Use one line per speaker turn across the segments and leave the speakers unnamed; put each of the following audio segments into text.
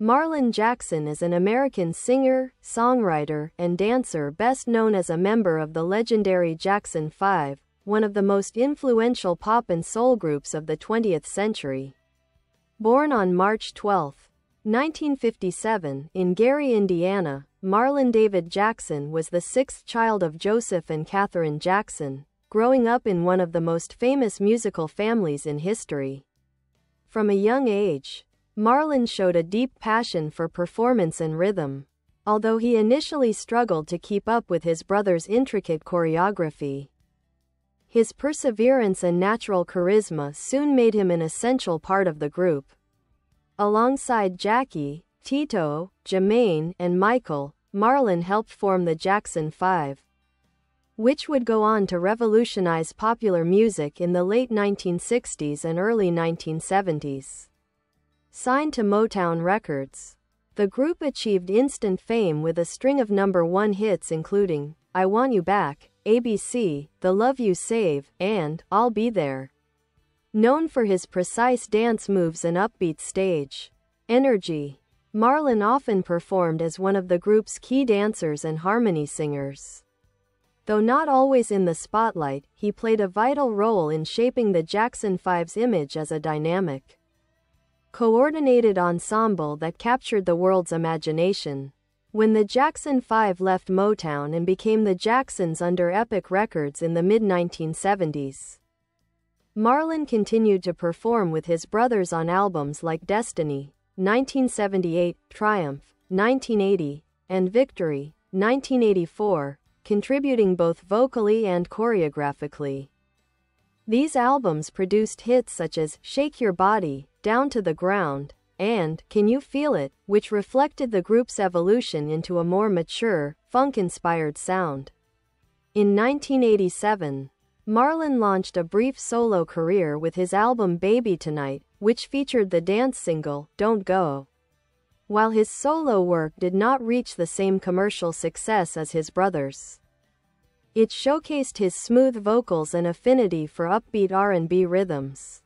Marlon Jackson is an American singer, songwriter, and dancer best known as a member of the legendary Jackson 5, one of the most influential pop and soul groups of the 20th century. Born on March 12, 1957, in Gary, Indiana, Marlon David Jackson was the sixth child of Joseph and Katherine Jackson, growing up in one of the most famous musical families in history. From a young age, Marlon showed a deep passion for performance and rhythm. Although he initially struggled to keep up with his brother's intricate choreography, his perseverance and natural charisma soon made him an essential part of the group. Alongside Jackie, Tito, Jermaine, and Michael, Marlon helped form the Jackson 5, which would go on to revolutionize popular music in the late 1960s and early 1970s. Signed to Motown Records, the group achieved instant fame with a string of #1 hits including I Want You Back, ABC, The Love You Save, and I'll Be There. Known for his precise dance moves and upbeat stage energy, Marlon often performed as one of the group's key dancers and harmony singers. Though not always in the spotlight, he played a vital role in shaping the Jackson 5's image as a dynamic, coordinated ensemble that captured the world's imagination. When the Jackson 5 left Motown and became the Jacksons under Epic Records in the mid-1970s, Marlon continued to perform with his brothers on albums like Destiny, 1978, Triumph, 1980, and Victory, 1984, contributing both vocally and choreographically. These albums produced hits such as Shake Your Body, Down to the Ground, and Can You Feel It, which reflected the group's evolution into a more mature, funk-inspired sound. In 1987, Marlon launched a brief solo career with his album Baby Tonight, which featured the dance single, Don't Go. While his solo work did not reach the same commercial success as his brothers, it showcased his smooth vocals and affinity for upbeat R&B rhythms.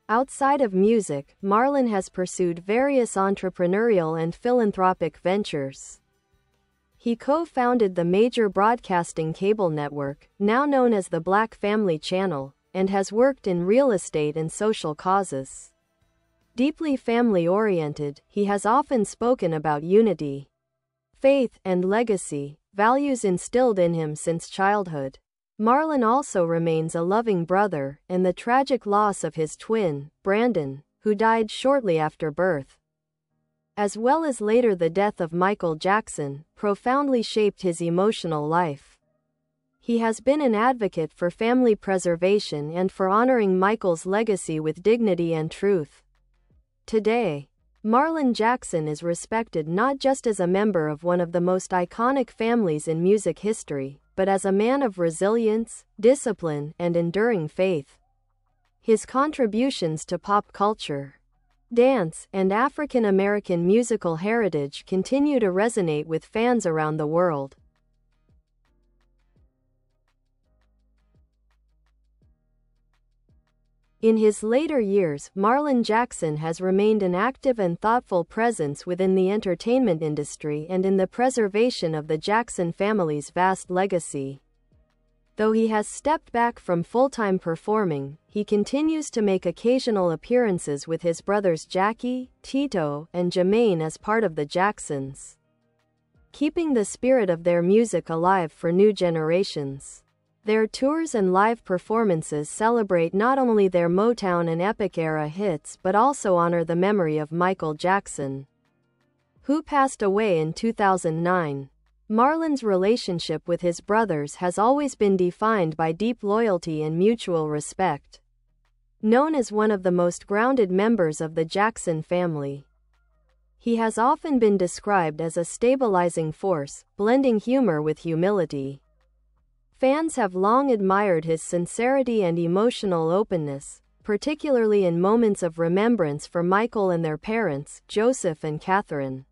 Outside of music, Marlon has pursued various entrepreneurial and philanthropic ventures. He co-founded the major broadcasting cable network, now known as the Black Family Channel, and has worked in real estate and social causes. Deeply family-oriented, he has often spoken about unity, faith, and legacy, values instilled in him since childhood. Marlon also remains a loving brother, and the tragic loss of his twin, Brandon, who died shortly after birth, as well as later the death of Michael Jackson, profoundly shaped his emotional life. He has been an advocate for family preservation and for honoring Michael's legacy with dignity and truth. Today, Marlon Jackson is respected not just as a member of one of the most iconic families in music history, but as a man of resilience, discipline, and enduring faith. His contributions to pop culture, dance, and African American musical heritage continue to resonate with fans around the world. In his later years, Marlon Jackson has remained an active and thoughtful presence within the entertainment industry and in the preservation of the Jackson family's vast legacy. Though he has stepped back from full-time performing, he continues to make occasional appearances with his brothers Jackie, Tito, and Jermaine as part of the Jacksons, keeping the spirit of their music alive for new generations. Their tours and live performances celebrate not only their Motown and Epic era hits but also honor the memory of Michael Jackson, who passed away in 2009. Marlon's relationship with his brothers has always been defined by deep loyalty and mutual respect. Known as one of the most grounded members of the Jackson family, he has often been described as a stabilizing force, blending humor with humility. Fans have long admired his sincerity and emotional openness, particularly in moments of remembrance for Michael and their parents, Joseph and Katherine.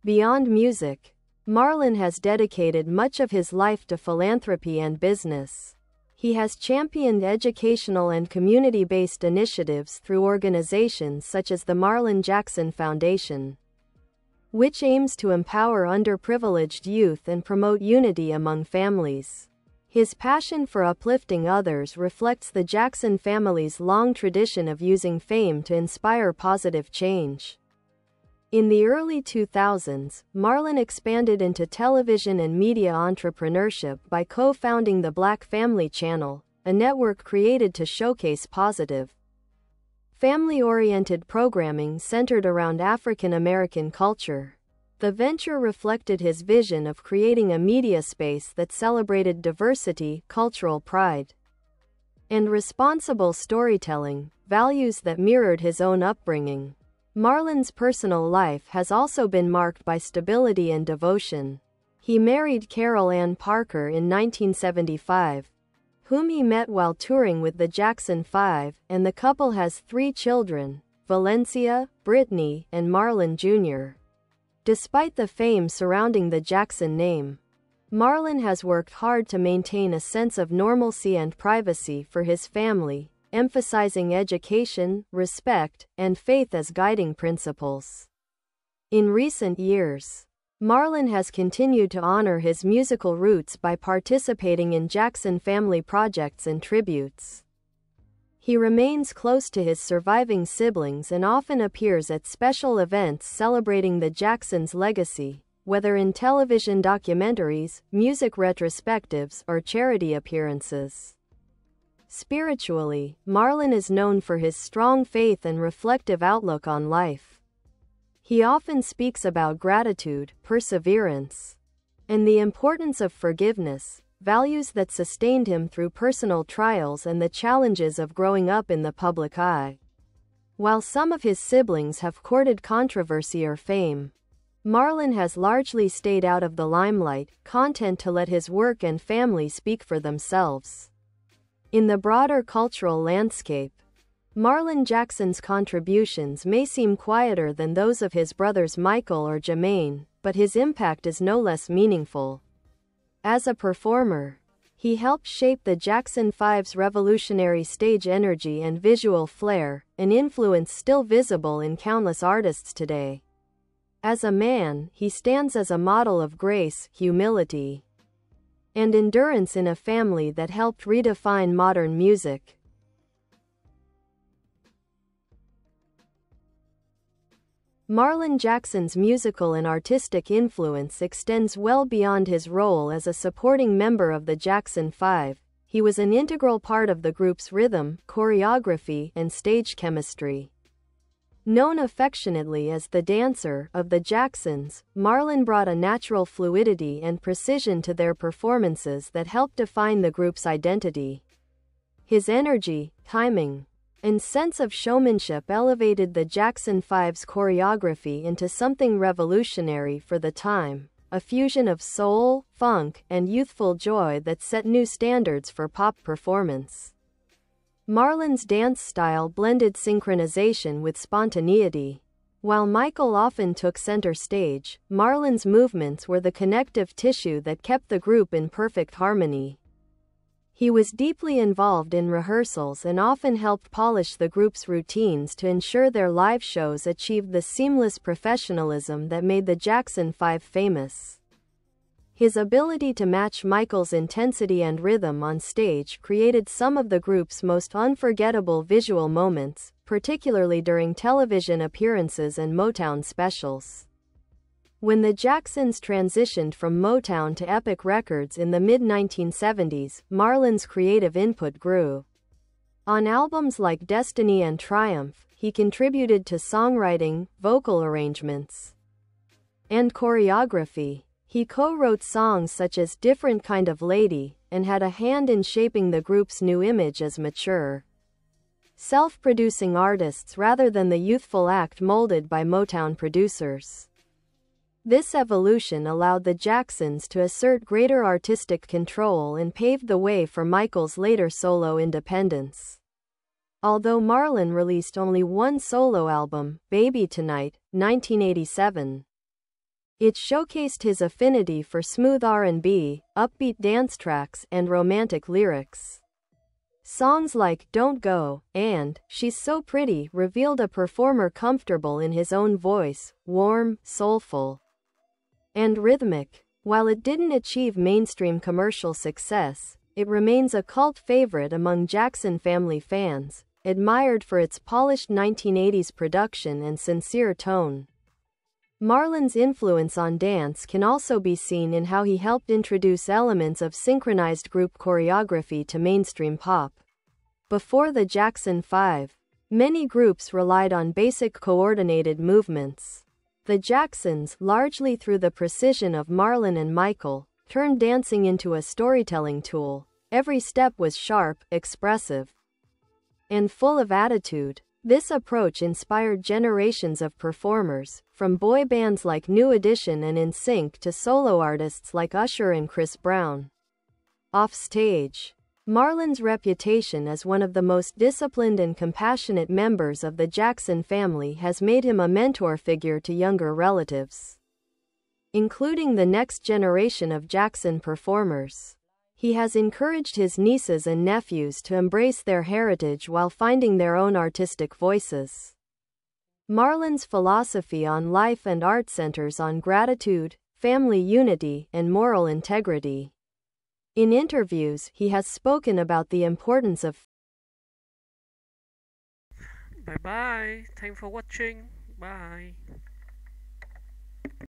Beyond music, Marlon has dedicated much of his life to philanthropy and business. He has championed educational and community-based initiatives through organizations such as the Marlon Jackson Foundation, which aims to empower underprivileged youth and promote unity among families. His passion for uplifting others reflects the Jackson family's long tradition of using fame to inspire positive change. In the early 2000s, Marlon expanded into television and media entrepreneurship by co-founding the Black Family Channel, a network created to showcase positive, family-oriented programming centered around African American culture. The venture reflected his vision of creating a media space that celebrated diversity, cultural pride, and responsible storytelling, values that mirrored his own upbringing. Marlon's personal life has also been marked by stability and devotion. He married Carol Ann Parker in 1975, whom he met while touring with the Jackson 5, and the couple has 3 children, Valencia, Brittany, and Marlon Jr. Despite the fame surrounding the Jackson name, Marlon has worked hard to maintain a sense of normalcy and privacy for his family, emphasizing education, respect, and faith as guiding principles. In recent years, Marlon has continued to honor his musical roots by participating in Jackson family projects and tributes. He remains close to his surviving siblings and often appears at special events celebrating the Jacksons' legacy, whether in television documentaries, music retrospectives, or charity appearances. Spiritually, Marlon is known for his strong faith and reflective outlook on life. He often speaks about gratitude, perseverance, and the importance of forgiveness, values that sustained him through personal trials and the challenges of growing up in the public eye. While some of his siblings have courted controversy or fame, Marlon has largely stayed out of the limelight, content to let his work and family speak for themselves. In the broader cultural landscape, Marlon Jackson's contributions may seem quieter than those of his brothers Michael or Jermaine, but his impact is no less meaningful. As a performer, he helped shape the Jackson 5's revolutionary stage energy and visual flair, an influence still visible in countless artists today. As a man, he stands as a model of grace, humility, and endurance in a family that helped redefine modern music. Marlon Jackson's musical and artistic influence extends well beyond his role as a supporting member of the Jackson 5. He was an integral part of the group's rhythm, choreography, and stage chemistry. Known affectionately as the dancer of the Jacksons, Marlon brought a natural fluidity and precision to their performances that helped define the group's identity. His energy, timing, and sense of showmanship elevated the Jackson 5's choreography into something revolutionary for the time, a fusion of soul, funk, and youthful joy that set new standards for pop performance. Marlon's dance style blended synchronization with spontaneity. While Michael often took center stage, Marlon's movements were the connective tissue that kept the group in perfect harmony. He was deeply involved in rehearsals and often helped polish the group's routines to ensure their live shows achieved the seamless professionalism that made the Jackson 5 famous. His ability to match Michael's intensity and rhythm on stage created some of the group's most unforgettable visual moments, particularly during television appearances and Motown specials. When the Jacksons transitioned from Motown to Epic Records in the mid-1970s, Marlon's creative input grew. On albums like Destiny and Triumph, he contributed to songwriting, vocal arrangements, and choreography. He co-wrote songs such as Different Kind of Lady, and had a hand in shaping the group's new image as mature, self-producing artists rather than the youthful act molded by Motown producers. This evolution allowed the Jacksons to assert greater artistic control and paved the way for Michael's later solo independence. Although Marlon released only one solo album, Baby Tonight, 1987, it showcased his affinity for smooth R&B, upbeat dance tracks, and romantic lyrics. Songs like Don't Go and She's So Pretty revealed a performer comfortable in his own voice, warm, soulful, and rhythmic. While it didn't achieve mainstream commercial success, it remains a cult favorite among Jackson family fans, admired for its polished 1980s production and sincere tone. Marlon's influence on dance can also be seen in how he helped introduce elements of synchronized group choreography to mainstream pop. Before the Jackson 5, many groups relied on basic coordinated movements. The Jacksons, largely through the precision of Marlon and Michael, turned dancing into a storytelling tool. Every step was sharp, expressive, and full of attitude. This approach inspired generations of performers, from boy bands like New Edition and NSYNC to solo artists like Usher and Chris Brown. Offstage, Marlon's reputation as one of the most disciplined and compassionate members of the Jackson family has made him a mentor figure to younger relatives, including the next generation of Jackson performers. He has encouraged his nieces and nephews to embrace their heritage while finding their own artistic voices. Marlon's philosophy on life and art centers on gratitude, family unity, and moral integrity. In interviews, he has spoken about the importance of
Bye bye. Thanks for watching. Bye.